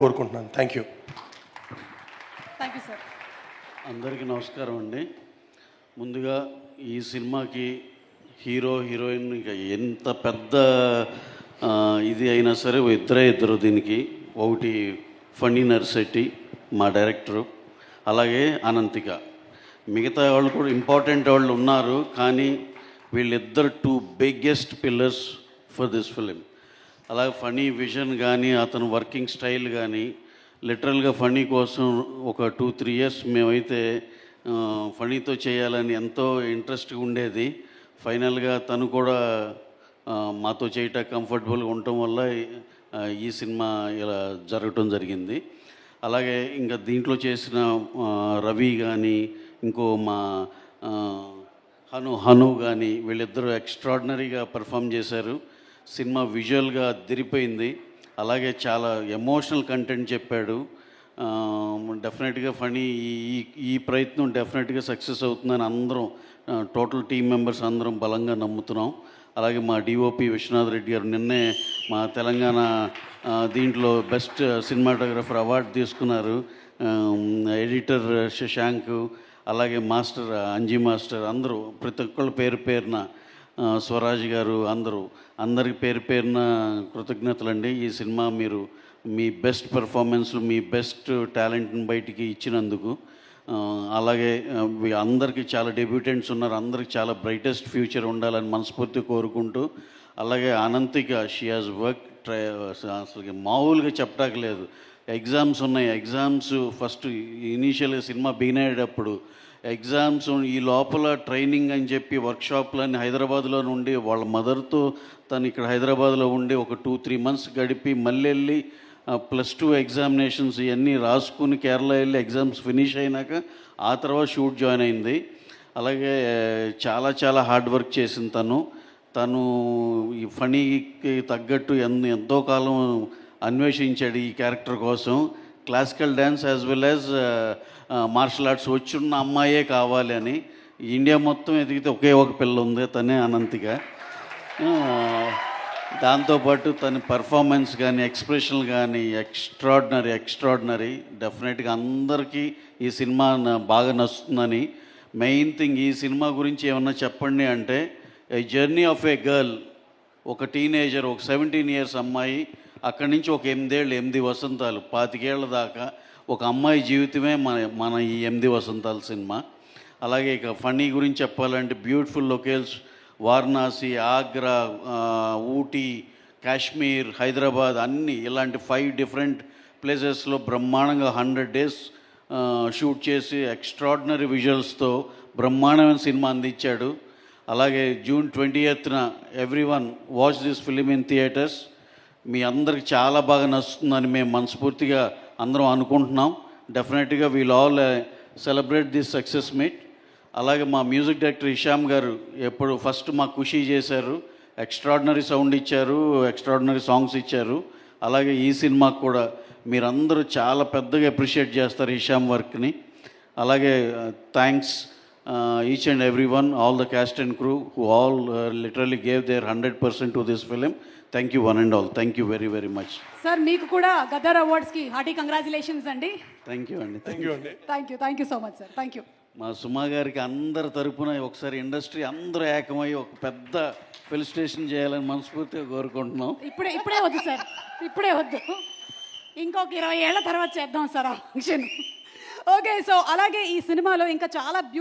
కోరుకుంటున్నాను. Thank you sir. అందరికీ నమస్కారం అండి. ముందుగా ఈ సినిమాకి హీరో హీరోయిన్ ఇక ఎంత పెద్ద ఇది అయినా సరే ఇద్దరు దీనికి. ఒకటి ఫణి నర్శెట్టి మా డైరెక్టరు, అలాగే అనంతిక. మిగతా వాళ్ళు కూడా ఇంపార్టెంట్ వాళ్ళు ఉన్నారు, కానీ వీళ్ళిద్దరు two biggest pillars for this film. అలాగే ఫణి విజన్ కానీ అతను వర్కింగ్ స్టైల్ కానీ లిటరల్గా ఫణి కోసం ఒక 2-3 years మేమైతే ఫణితో చేయాలని ఎంతో ఇంట్రెస్ట్గా ఉండేది. ఫైనల్గా తను కూడా మాతో చేయటం కంఫర్టబుల్గా ఉండటం వల్ల ఈ సినిమా ఇలా జరగటం జరిగింది. అలాగే ఇంకా దీంట్లో చేసిన రవి కానీ ఇంకో మా హను కానీ వీళ్ళిద్దరూ ఎక్స్ట్రాడినరీగా పర్ఫామ్ చేశారు. సినిమా విజువల్గా అదిరిపోయింది. అలాగే చాలా ఎమోషనల్ కంటెంట్ చెప్పాడు. డెఫినెట్గా ఫణి ఈ ప్రయత్నం డెఫినెట్గా సక్సెస్ అవుతుందని అందరం టోటల్ టీం మెంబర్స్ అందరం బలంగా నమ్ముతున్నాం. అలాగే మా డిఓపి విశ్వనాథ్ రెడ్డి గారు నిన్నే మా తెలంగాణ దీంట్లో బెస్ట్ సినిమాటోగ్రఫర్ అవార్డు తీసుకున్నారు. ఎడిటర్ శశాంక్, అలాగే మాస్టర్ అంజీ మాస్టర్, అందరూ ప్రతి ఒక్కళ్ళు పేరు పేరున, స్వరాజ్ గారు, అందరికి పేరు పేరున కృతజ్ఞతలండి. ఈ సినిమా మీరు మీ బెస్ట్ పెర్ఫార్మెన్స్లు, మీ బెస్ట్ టాలెంట్ని బయటికి ఇచ్చినందుకు. అలాగే అందరికీ చాలా డెబ్యూటెంట్స్ ఉన్నారు, అందరికి చాలా బ్రైటెస్ట్ ఫ్యూచర్ ఉండాలని మనస్ఫూర్తిగా కోరుకుంటూ, అలాగే అనంతిక షీ హాజ్ వర్క్ అసలు మామూలుగా చెప్పటానికి ఎగ్జామ్స్ ఉన్నాయి. ఎగ్జామ్స్ ఫస్ట్ ఇనీషియల్గా సినిమా బిగిన్ అయ్యేటప్పుడు ఎగ్జామ్స్ ఈ లోపల ట్రైనింగ్ అని చెప్పి వర్క్షాప్లని హైదరాబాద్లో నుండి వాళ్ళ మదర్తో తను ఇక్కడ హైదరాబాద్లో ఉండి ఒక 2-3 months గడిపి మళ్ళీ వెళ్ళి +2 ఎగ్జామినేషన్స్ ఇవన్నీ రాసుకుని కేరళ వెళ్ళి ఎగ్జామ్స్ ఫినిష్ అయినాక ఆ తర్వాత షూట్ జాయిన్ అయింది. అలాగే చాలా హార్డ్ వర్క్ చేసింది తను ఈ ఫణికి తగ్గట్టు ఎంతో కాలం అన్వేషించాడు ఈ క్యారెక్టర్ కోసం. Classical dance as well as martial arts వచ్చున్న అమ్మాయే కావాలి అని. ఇండియా మొత్తం ఎదిగితే ఒకే ఒక పిల్ల ఉంది, తనే అనంతిక. దాంతోపాటు తన పర్ఫార్మెన్స్ కానీ ఎక్స్ప్రెషన్లు కానీ ఎక్స్ట్రాడినరీ. డెఫినెట్గా అందరికీ ఈ సినిమా బాగా నచ్చుతుందని. మెయిన్ థింగ్, ఈ సినిమా గురించి ఏమన్నా చెప్పండి అంటే, ఏ జర్నీ ఆఫ్ ఏ గర్ల్, ఒక టీనేజర్, ఒక 17 years అమ్మాయి, అక్కడి నుంచి ఒక 8 వసంతాలు, 25 ఏళ్ల దాకా ఒక అమ్మాయి జీవితమే మన ఈ 8 వసంతాల సినిమా. అలాగే ఇక ఫణి గురించి చెప్పాలంటే బ్యూటిఫుల్ లొకేషన్స్, వారణాసి, ఆగ్రా, ఊటీ, కాశ్మీర్, హైదరాబాద్, అన్నీ ఇలాంటి 5 different ప్లేసెస్లో బ్రహ్మాండంగా 100 days షూట్ చేసి ఎక్స్ట్రాడినరీ విజువల్స్తో బ్రహ్మాండమైన సినిమా అందించాడు. అలాగే June 20th everyone watch this film in theatres. మీ అందరికి చాలా బాగా నచ్చుతుందని మేము మనస్ఫూర్తిగా అందరం అనుకుంటున్నాం. డెఫినెట్గా we'll all celebrate this success meet. అలాగే మా మ్యూజిక్ డైరెక్టర్ హిషామ్ గారు ఎప్పుడు ఫస్ట్ మా ఖుషి చేశారు, ఎక్స్ట్రాడినరీ సౌండ్ ఇచ్చారు, ఎక్స్ట్రాడినరీ సాంగ్స్ ఇచ్చారు. అలాగే ఈ సినిమాకు కూడా మీరందరూ చాలా పెద్దగా అప్రిషియేట్ చేస్తారు హిషామ్ వర్క్ని. అలాగే thanks each and every one, all the cast and crew who all literally gave there 100% to this film. Thank you one and all. Thank you very much. Sir, మీకు కూడా గదర్ అవార్డ్స్కి హార్టీ కంగ్రాచులేషన్స్ అండి. Thank you అండి. Thank you so much sir. Thank you. మా సుమా గారికి అందరి తరపున ఒకసారి industry అందరూ ఏకమై ఒక పెద్ద ఫెలిసిటేషన్ చేయాలని మనస్ఫూర్తిగా కోరుకుంటున్నాం. ఇప్పుడే వద్దు సార్, ఇప్పుడే వద్దు, ఇంకొక 20 ఏళ్ల తర్వాత చేద్దాం సార్ ఆ ఫంక్షన్. ఓకే, సో అలాగే ఈ సినిమాలో ఇంకా చాలా బ్యూటిఫుల్